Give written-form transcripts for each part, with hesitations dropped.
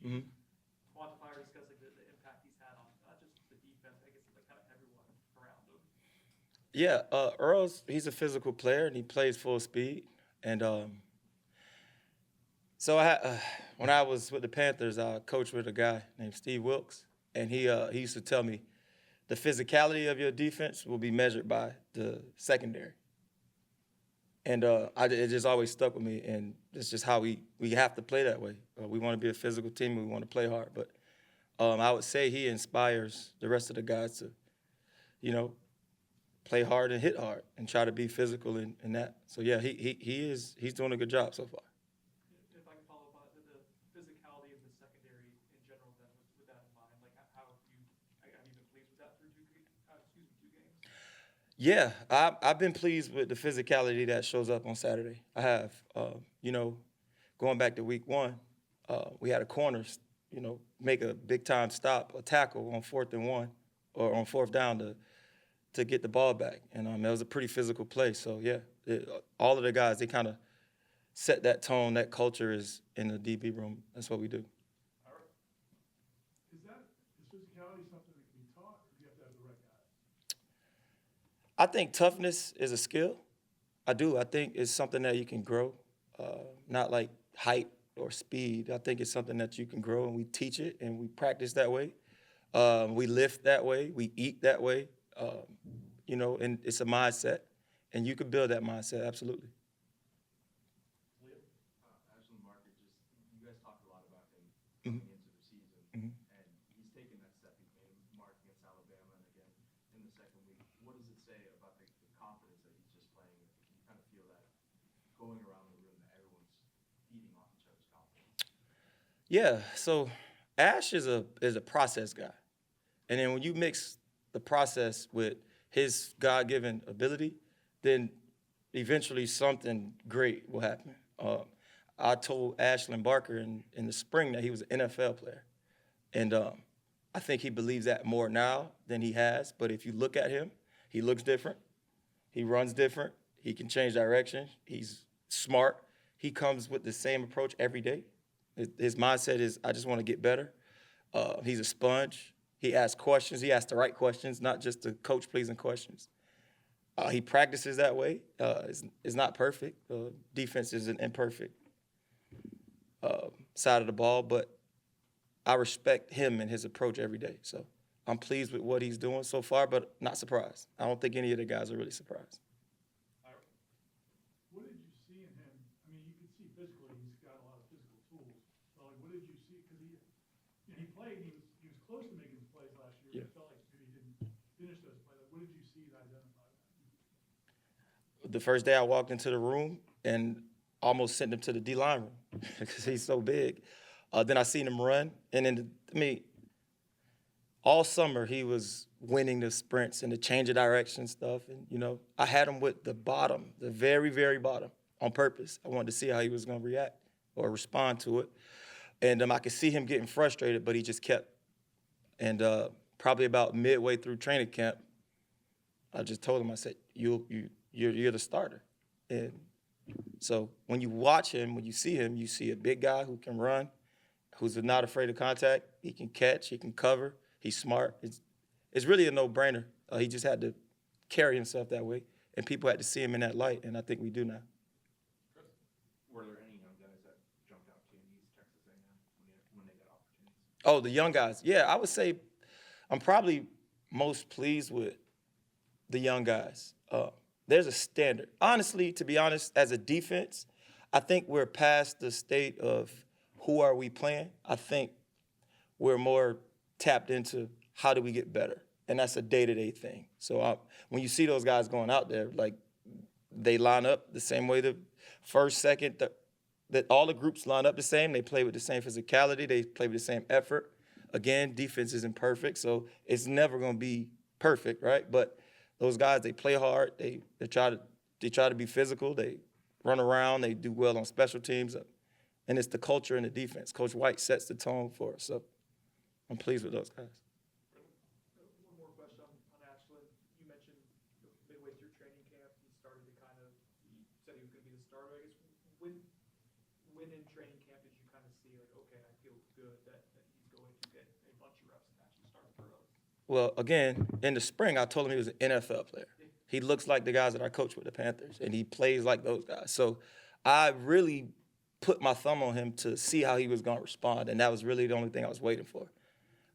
you Hmm. quantify or discuss like the impact he's had on not just the defense, I guess like kind of everyone around him? Yeah, he's a physical player and he plays full speed. And so when I was with the Panthers, I coached with a guy named Steve Wilkes, and he used to tell me the physicality of your defense will be measured by the secondary. And it just always stuck with me, and it's just how we have to play that way. We want to be a physical team, we want to play hard, but I would say he inspires the rest of the guys to, you know, play hard and hit hard and try to be physical in that. So yeah, he's doing a good job so far. If I can follow up on it, the physicality of the secondary in general, then with that in mind, like how have you been pleased with that through excuse me, 2 games? Yeah, I've been pleased with the physicality that shows up on Saturday. I have, you know, going back to week one, we had a corner, make a big time stop, a tackle on 4th and 1, or on fourth down to get the ball back, and it was a pretty physical play. So yeah, all of the guys, they kind of set that tone. That culture is in the DB room. That's what we do. All right. Is physicality something that can be taught, or do you have to have the right guys? I think toughness is a skill. I do. I think it's something that you can grow, not like height or speed. I think it's something that you can grow, and we teach it and we practice that way. We lift that way. We eat that way. And it's a mindset, and you can build that mindset. Absolutely. Leo? Ashland Barker, just you guys talked a lot about him Hmm. coming into the season, Hmm. and he's taken that step. He made a mark against Alabama, and again in the second week. What does it say about the confidence that he's just playing with? Can you kind of feel that going around the room that everyone's feeding off each other's confidence? Yeah. So Ash is a process guy, and then when you mix the process with his God-given ability, then eventually something great will happen. I told Ashlyn Barker in the spring that he was an NFL player, and I think he believes that more now than he has. But if you look at him, he looks different. He runs different. He can change direction. He's smart. He comes with the same approach every day. His mindset is, I just want to get better. He's a sponge. He asks questions. He asks the right questions, not just the coach pleasing questions. He practices that way. It's not perfect. Defense is an imperfect side of the ball, but I respect him and his approach every day. So I'm pleased with what he's doing so far, but not surprised. I don't think any of the guys are really surprised. All right. What did you see in him? I mean, you can see physically he's got a lot of physical tools. But like, what did you see? Because he played. He was close to making his plays last year. Yeah. But it felt like maybe he didn't finish those plays. Like, what did you see that identified that? The first day I walked into the room and almost sent him to the D line room because he's so big. Then I seen him run, and then all summer he was winning the sprints and the change of direction stuff. And I had him with the bottom, the very, very bottom, on purpose. I wanted to see how he was going to react or respond to it. And I could see him getting frustrated, but he just kept. And probably about midway through training camp, I just told him, I said, you're the starter. And so when you watch him, when you see a big guy who can run, who's not afraid of contact. He can catch, he can cover, he's smart. It's really a no-brainer. He just had to carry himself that way, and people had to see him in that light, and I think we do now. Were there any young guys that jumped out to you in East Texas A&M when they got opportunities? Oh, the young guys. Yeah, I would say I'm probably most pleased with the young guys. There's a standard. Honestly, to be honest, as a defense, I think we're past the state of who are we playing. I think we're more tapped into how do we get better, and that's a day-to-day thing. So when you see those guys going out there, like they line up the same way the first, second, that all the groups line up the same. They play with the same physicality. They play with the same effort. Again, defense isn't perfect, so it's never going to be perfect, right? But those guys, they play hard. They try to be physical. They run around. They do well on special teams. And it's the culture and the defense. Coach White sets the tone for us. So I'm pleased with those guys. One more question on Ashland. You mentioned midway through training camp, he started to he said he was going to be the starter. I guess when in training camp did you kind of see like, okay, I feel good good that he's going to get a bunch of reps and actually start the pros? Well, again, in the spring, I told him he was an NFL player. He looks like the guys that I coach with the Panthers, and he plays like those guys. So I really put my thumb on him to see how he was going to respond, and that was really the only thing I was waiting for.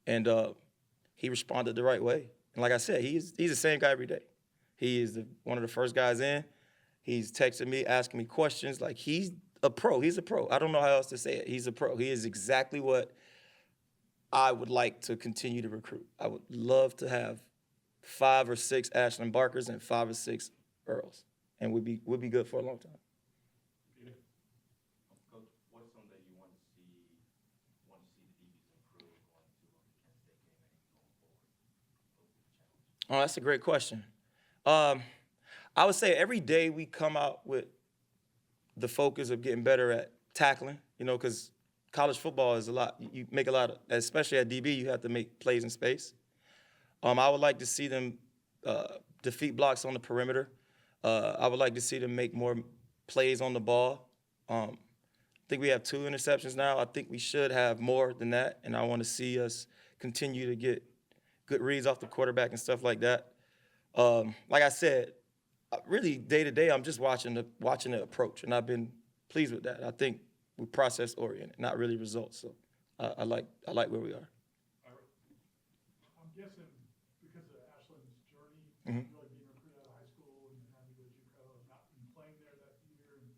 And he responded the right way. And like I said, he's the same guy every day. He is one of the first guys in. He's texting me, asking me questions. Like, he's a pro. He's a pro. I don't know how else to say it. He's a pro. He is exactly what I would like to continue to recruit. I would love to have 5 or 6 Ashland Barkers and 5 or 6 Earls, and we'd be good for a long time. Coach, what's something that you want to see the DBs improve going to the Kent State game and going forward? Oh, that's a great question. I would say every day we come out with the focus of getting better at tackling, because college football is a lot. You make a lot of, especially at DB, you have to make plays in space. I would like to see them defeat blocks on the perimeter. I would like to see them make more plays on the ball. I think we have 2 interceptions now. I think we should have more than that, and I want to see us continue to get good reads off the quarterback and stuff like that. Like I said, really day to day, I'm just watching the approach, and I've been pleased with that. I think we process oriented, not really results. So I like where we are. I'm guessing because of Ashland's journey, Mhm. really being recruited out of high school and having to go to JUCO and not been playing there that year, and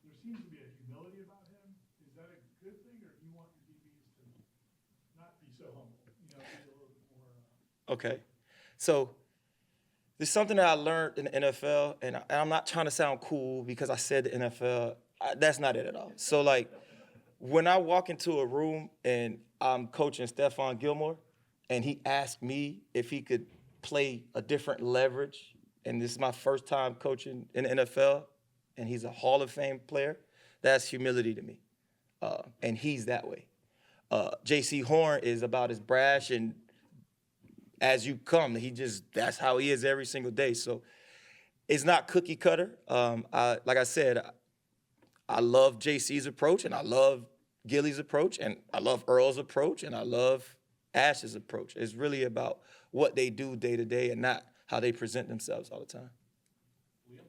there seems to be a humility about him. Is that a good thing, or do you want your DBs to not be so humble? Be a little bit more. Okay. So there's something that I learned in the NFL, and I'm not trying to sound cool because I said the NFL. That's not it at all. So, like, when I walk into a room and I'm coaching Stephon Gilmore, and he asked me if he could play a different leverage, and this is my first time coaching in the NFL, and he's a Hall of Fame player, that's humility to me. And he's that way. J.C. Horn is about as brash and as you come. That's how he is every single day. So it's not cookie cutter. Like I said, I love JC's approach, and I love Gilly's approach, and I love Earl's approach, and I love Ash's approach. It's really about what they do day to day and not how they present themselves all the time. Liam,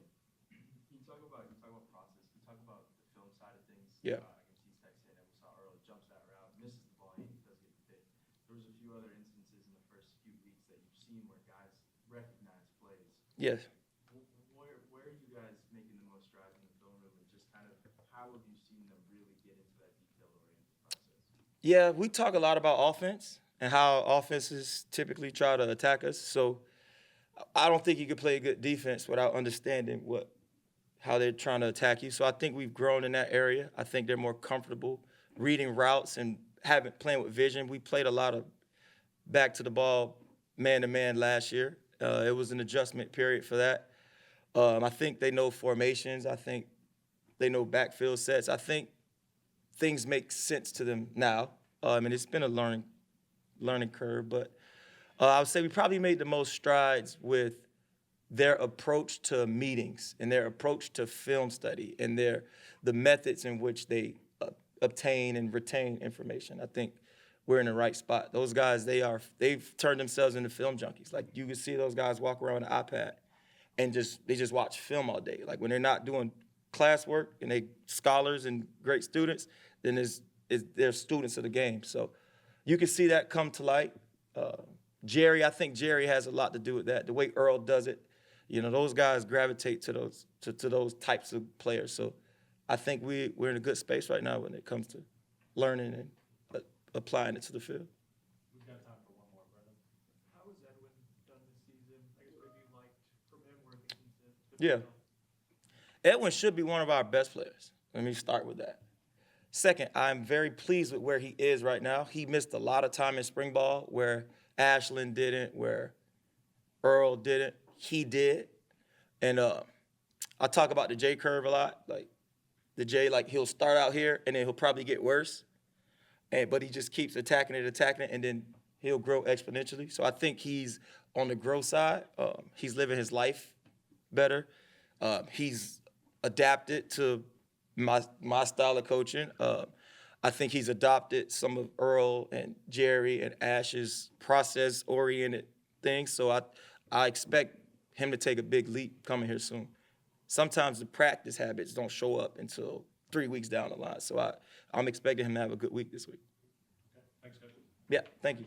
you talk about process. You talk about the film side of things. Yeah. Against East Texas, and we saw Earl jumps that route, misses the ball, he does get the pick. There was a few other instances in the first few weeks that you've seen where guys recognize plays. Yes. Where are you guys making the most strides in the film room, and just kind of how have you seen them really get into that detail-oriented process? Yeah, we talk a lot about offense and how offenses typically try to attack us. So I don't think you can play a good defense without understanding how they're trying to attack you. So I think we've grown in that area. I think they're more comfortable reading routes and playing with vision. We played a lot of back to the ball, man-to-man last year. It was an adjustment period for that. I think they know formations. I think they know backfield sets. I think things make sense to them now. And it's been a learning curve, but I would say we probably made the most strides with their approach to meetings and their approach to film study and the methods in which they obtain and retain information. I think we're in the right spot. Those guys, they've turned themselves into film junkies. Like, you can see those guys walk around with an iPad and they just watch film all day. Like, when they're not doing classwork and they scholars and great students, then they're students of the game. So you can see that come to light. I think Jerry has a lot to do with that. The way Earl does it, those guys gravitate to those types of players. So I think we're in a good space right now when it comes to learning and applying it to the field. We've got time for one more, brother. How has Edwin done this season? I guess what have you liked from him where he needs to Yeah. Edwin should be one of our best players. Let me start with that. Second, I'm very pleased with where he is right now. He missed a lot of time in spring ball where Ashland didn't, where Earl didn't. He did. And I talk about the J curve a lot. Like, the J, he'll start out here, and then he'll probably get worse. But he just keeps attacking it, and then he'll grow exponentially. So I think he's on the growth side. He's living his life better. He's adapted to my style of coaching. I think he's adopted some of Earl and Jerry and Ash's process-oriented things. So I expect him to take a big leap coming here soon. Sometimes the practice habits don't show up until 3 weeks down the line. So I'm expecting him to have a good week this week. Thanks, Coach. Yeah, thank you.